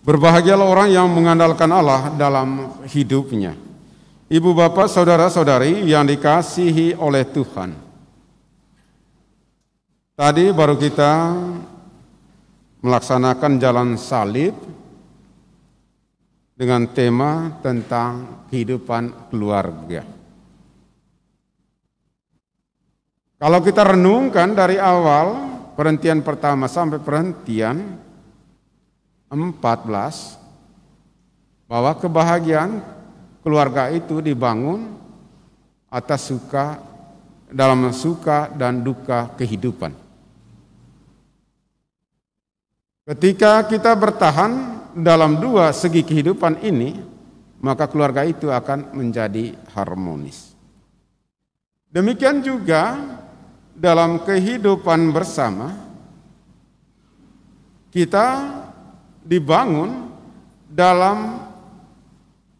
Berbahagialah orang yang mengandalkan Allah dalam hidupnya. Ibu bapak saudara-saudari yang dikasihi oleh Tuhan. Tadi baru kita melaksanakan jalan salib dengan tema tentang kehidupan keluarga. Kalau kita renungkan dari awal perhentian pertama sampai perhentian 14, bahwa kebahagiaan keluarga itu dibangun atas dalam suka dan duka kehidupan. Ketika kita bertahan dalam dua segi kehidupan ini, maka keluarga itu akan menjadi harmonis. Demikian juga dalam kehidupan bersama, kita dibangun dalam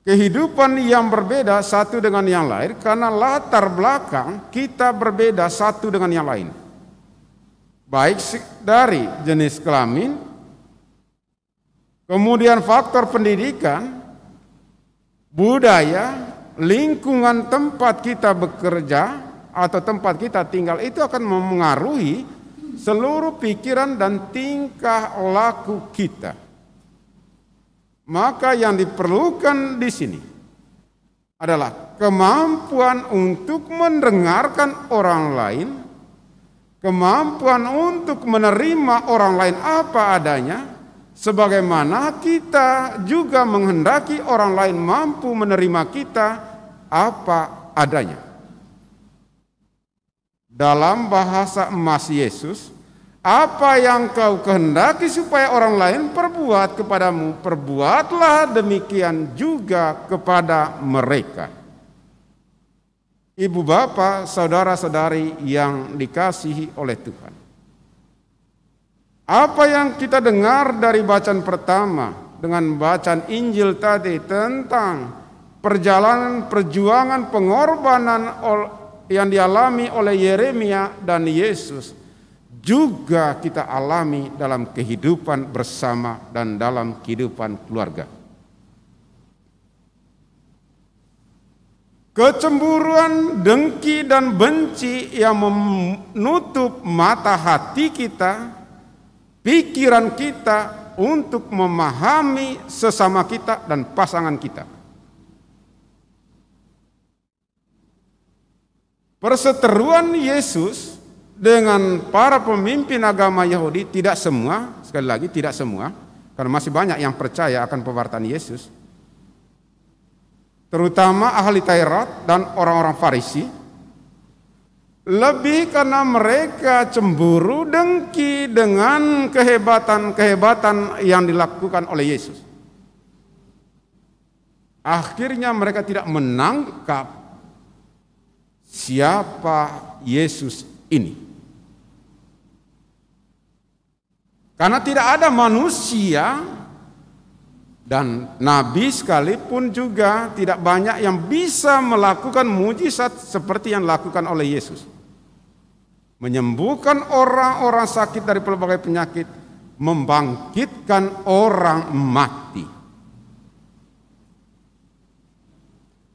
kehidupan yang berbeda satu dengan yang lain, karena latar belakang kita berbeda satu dengan yang lain. Baik dari jenis kelamin, kemudian faktor pendidikan, budaya, lingkungan tempat kita bekerja atau tempat kita tinggal, itu akan memengaruhi seluruh pikiran dan tingkah laku kita. Maka yang diperlukan di sini adalah kemampuan untuk mendengarkan orang lain, kemampuan untuk menerima orang lain apa adanya, sebagaimana kita juga menghendaki orang lain mampu menerima kita apa adanya. Dalam bahasa emas Yesus, apa yang kau kehendaki supaya orang lain perbuat kepadamu, perbuatlah demikian juga kepada mereka. Ibu bapak, saudara-saudari yang dikasihi oleh Tuhan. Apa yang kita dengar dari bacaan pertama dengan bacaan Injil tadi tentang perjuangan pengorbanan yang dialami oleh Yeremia dan Yesus, juga kita alami dalam kehidupan bersama dan dalam kehidupan keluarga. Kecemburuan, dengki, dan benci yang menutup mata hati kita, pikiran kita untuk memahami sesama kita dan pasangan kita. Perseteruan Yesus dengan para pemimpin agama Yahudi, tidak semua, sekali lagi tidak semua, karena masih banyak yang percaya akan pewartaan Yesus, terutama ahli Taurat dan orang-orang Farisi, lebih karena mereka cemburu, dengki dengan kehebatan-kehebatan yang dilakukan oleh Yesus. Akhirnya mereka tidak menangkap siapa Yesus ini. Karena tidak ada manusia dan nabi sekalipun juga tidak banyak yang bisa melakukan mujizat seperti yang dilakukan oleh Yesus. Menyembuhkan orang-orang sakit dari berbagai penyakit, membangkitkan orang mati.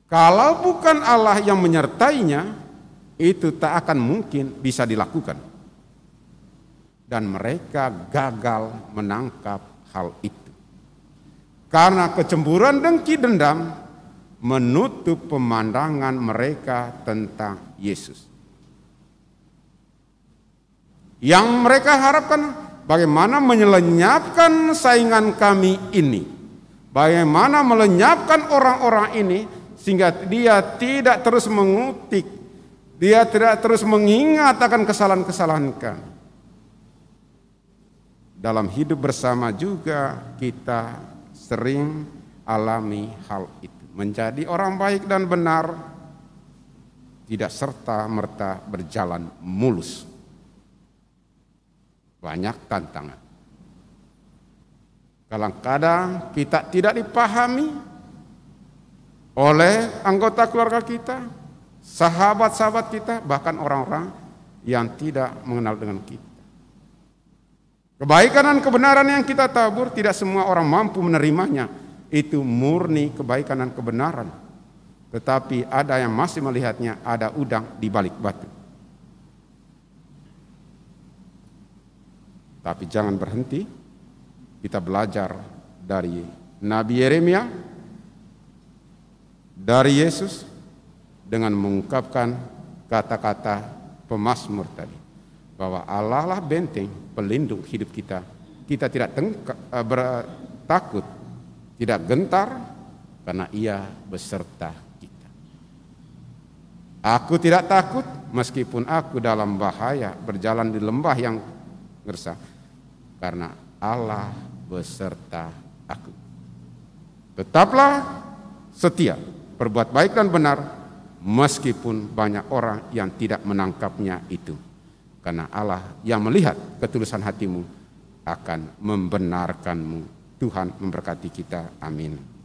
Kalau bukan Allah yang menyertainya, itu tak akan mungkin bisa dilakukan. Dan mereka gagal menangkap hal itu. Karena kecemburuan, dengki, dendam menutup pemandangan mereka tentang Yesus. Yang mereka harapkan, bagaimana menyelenyapkan saingan kami ini. Bagaimana melenyapkan orang-orang ini sehingga dia tidak terus mengutik, dia tidak terus mengingat akan kesalahan-kesalahan kami. Dalam hidup bersama juga kita sering alami hal itu. Menjadi orang baik dan benar tidak serta-merta berjalan mulus. Banyak tantangan. Kadang-kadang kita tidak dipahami oleh anggota keluarga kita, sahabat-sahabat kita, bahkan orang-orang yang tidak mengenal dengan kita. Kebaikan dan kebenaran yang kita tabur tidak semua orang mampu menerimanya. Itu murni kebaikan dan kebenaran. Tetapi ada yang masih melihatnya ada udang di balik batu. Tapi jangan berhenti. Kita belajar dari Nabi Yeremia, dari Yesus, dengan mengungkapkan kata-kata pemazmur tadi. Bahwa Allah lah benteng pelindung hidup kita. Kita tidak takut, tidak gentar, karena Ia beserta kita. Aku tidak takut meskipun aku dalam bahaya berjalan di lembah yang gersang, karena Allah beserta aku. Tetaplah setia, berbuat baik dan benar, meskipun banyak orang yang tidak menangkapnya itu. Karena Allah yang melihat ketulusan hatimu akan membenarkanmu. Tuhan memberkati kita. Amin.